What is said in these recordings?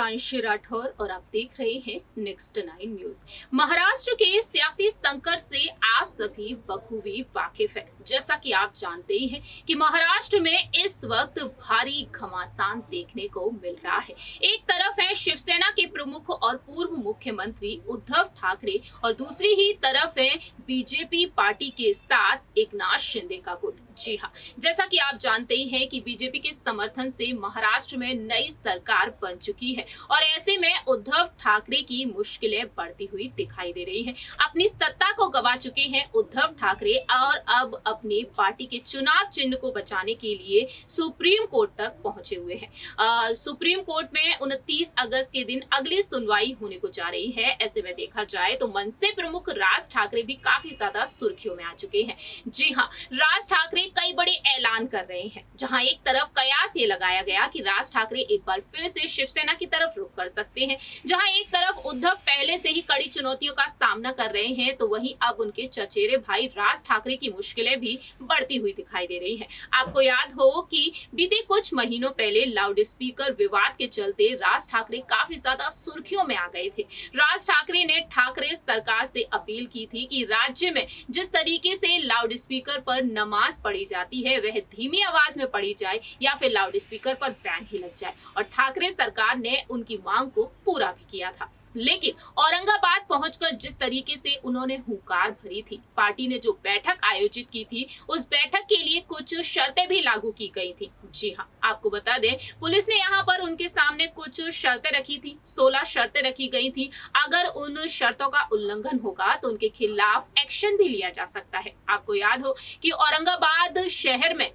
प्रियांशी राठौर और आप देख रहे हैं नेक्स्ट 9 न्यूज। महाराष्ट्र के सियासी संकट से आप सभी बखूबी वाकिफ है। जैसा कि आप जानते ही हैं कि महाराष्ट्र में इस वक्त भारी घमासान देखने को मिल रहा है। एक तरफ है शिवसेना के प्रमुख और पूर्व मुख्यमंत्री उद्धव ठाकरे और दूसरी ही तरफ है बीजेपी पार्टी के साथ एकनाथ शिंदे का गुट। जी हाँ, जैसा कि आप जानते ही हैं कि बीजेपी के समर्थन से महाराष्ट्र में नई सरकार बन चुकी है और ऐसे में उद्धव ठाकरे की मुश्किलें बढ़ती हुई दिखाई दे रही हैं। अपनी सत्ता को गंवा चुके हैं उद्धव ठाकरे और अब अपनी पार्टी के चुनाव चिन्ह को बचाने के लिए सुप्रीम कोर्ट तक पहुंचे हुए हैं। सुप्रीम कोर्ट में 29 अगस्त के दिन अगली सुनवाई होने को जा रही है। ऐसे में देखा जाए तो मनसे प्रमुख राज ठाकरे भी काफी ज्यादा सुर्खियों में आ चुके हैं। जी हाँ, राज ठाकरे कई बड़े ऐलान कर रहे हैं। जहां एक तरफ कयास ये लगाया गया कि राज ठाकरे एक बार फिर से शिवसेना की तरफ रुख कर सकते हैं, जहां एक तरफ उद्धव पहले से ही कड़ी चुनौतियों का सामना कर रहे हैं, तो वहीं अब उनके चचेरे भाई राज ठाकरे की मुश्किलें भी बढ़ती हुई दिखाई दे रही हैं। आपको याद हो कि बीते कुछ महीनों पहले लाउड स्पीकर विवाद के चलते राज ठाकरे काफी ज्यादा सुर्खियों में आ गए थे। राज ठाकरे ने ठाकरे सरकार से अपील की थी कि राज्य में जिस तरीके से लाउड स्पीकर पर नमाज पढ़ी जाती है वह धीमी आवाज में पढ़ी जाए या फिर लाउड स्पीकर पर बैन ही लग जाए, और ठाकरे सरकार ने उनकी मांग को पूरा भी किया था। लेकिन औरंगाबाद पहुंचकर जिस तरीके से उन्होंने हुंकार भरी थी, पार्टी ने जो बैठक आयोजित की थी उस बैठक के लिए कुछ शर्तें भी लागू की गई थी। जी हाँ, आपको बता दें पुलिस ने यहाँ पर उनके सामने कुछ शर्तें रखी थी। 16 शर्तें रखी गई थी। अगर उन शर्तों का उल्लंघन होगा तो उनके खिलाफ एक्शन भी लिया जा सकता है। आपको याद हो कि औरंगाबाद शहर में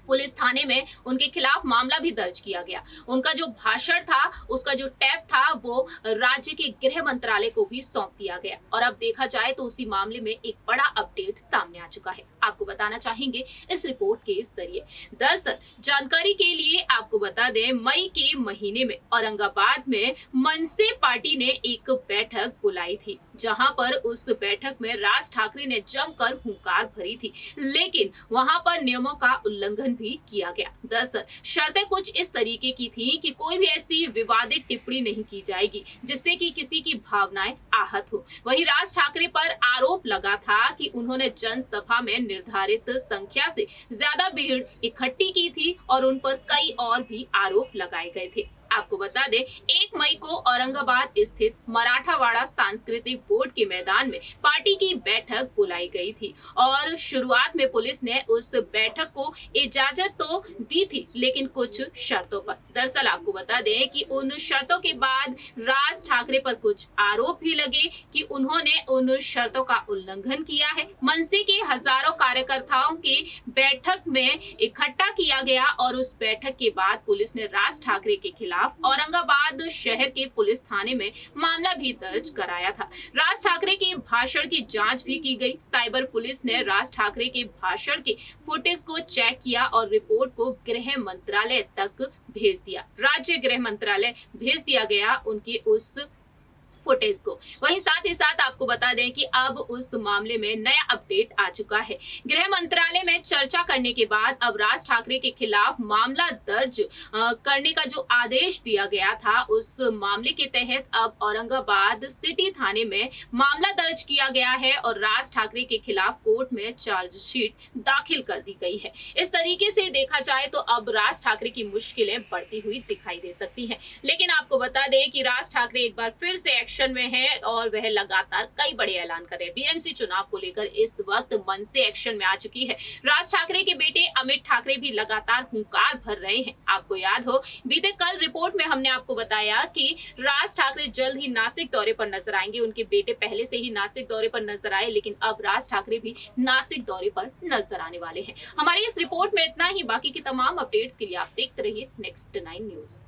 पुलिस थाने में उनके खिलाफ मामला भी दर्ज किया गया। उनका जो भाषण था, उसका जो टैप था, वो राज्य के गृह मंत्रालय को भी सौंप दिया गया। और अब देखा जाए तो उसी मामले में एक बड़ा अपडेट सामने आ चुका है। आपको बताना चाहेंगे इस रिपोर्ट के जरिए। दरअसल जानकारी के लिए आपको बता दें, मई के महीने में औरंगाबाद में मनसे पार्टी ने एक बैठक बुलाई थी, जहां पर उस बैठक में राज ठाकरे ने जमकर हुंकार भरी थी, लेकिन वहां पर नियमों का उल्लंघन भी किया गया। दरअसल शर्तें कुछ इस तरीके की थी कि कोई भी ऐसी विवादित टिप्पणी नहीं की जाएगी जिससे कि किसी की भावनाएं आहत हो। वहीं राज ठाकरे पर आरोप लगा था कि उन्होंने जनसभा में निर्धारित संख्या से ज्यादा भीड़ इकट्ठी की थी और उन पर कई और भी आरोप लगाए गए थे। आपको बता दें 1 मई को औरंगाबाद स्थित मराठावाड़ा सांस्कृतिक बोर्ड के मैदान में पार्टी की बैठक बुलाई गई थी और शुरुआत में पुलिस ने उस बैठक को इजाजत तो दी थी, लेकिन कुछ शर्तों पर। दरअसल आपको बता दें कि उन शर्तों के बाद राज ठाकरे पर कुछ आरोप भी लगे कि उन्होंने उन शर्तों का उल्लंघन किया है। मनसे के हजारों कार्यकर्ताओं के बैठक में इकट्ठा किया गया और उस बैठक के बाद पुलिस ने राज ठाकरे के खिलाफ औरंगाबाद शहर के पुलिस थाने में मामला भी दर्ज कराया था। राज ठाकरे के भाषण की जांच भी की गई। साइबर पुलिस ने राज ठाकरे के भाषण के फुटेज को चेक किया और रिपोर्ट को गृह मंत्रालय तक भेज दिया। राज्य गृह मंत्रालय भेज दिया गया उनके उस फुटेज को। वहीं साथ ही साथ आपको बता दें कि अब उस मामले में नया अपडेट आ चुका है। गृह मंत्रालय में चर्चा करने के बाद अब राज ठाकरे के खिलाफ मामला दर्ज करने का जो आदेश दिया गया था, उस मामले के तहत अब औरंगाबाद सिटी थाने में मामला दर्ज किया गया है और राज ठाकरे के खिलाफ कोर्ट में चार्जशीट दाखिल कर दी गई है। इस तरीके से देखा जाए तो अब राज ठाकरे की मुश्किलें बढ़ती हुई दिखाई दे सकती हैं। लेकिन आपको बता दें कि राज ठाकरे एक बार फिर से में है और वह लगातार कई बड़े ऐलान कर रहे हैं। बीएमसी चुनाव को लेकर इस वक्त मन से एक्शन में आ चुकी है। राज ठाकरे के बेटे अमित ठाकरे भी लगातार हुंकार भर रहे हैं। आपको याद हो बीते कल रिपोर्ट में हमने आपको बताया कि राज ठाकरे जल्द ही नासिक दौरे पर नजर आएंगे। उनके बेटे पहले से ही नासिक दौरे पर नजर आए, लेकिन अब राज ठाकरे भी नासिक दौरे पर नजर आने वाले हैं। हमारी इस रिपोर्ट में इतना ही। बाकी की तमाम अपडेट्स के लिए आप देखते रहिए नेक्स्ट 9 न्यूज।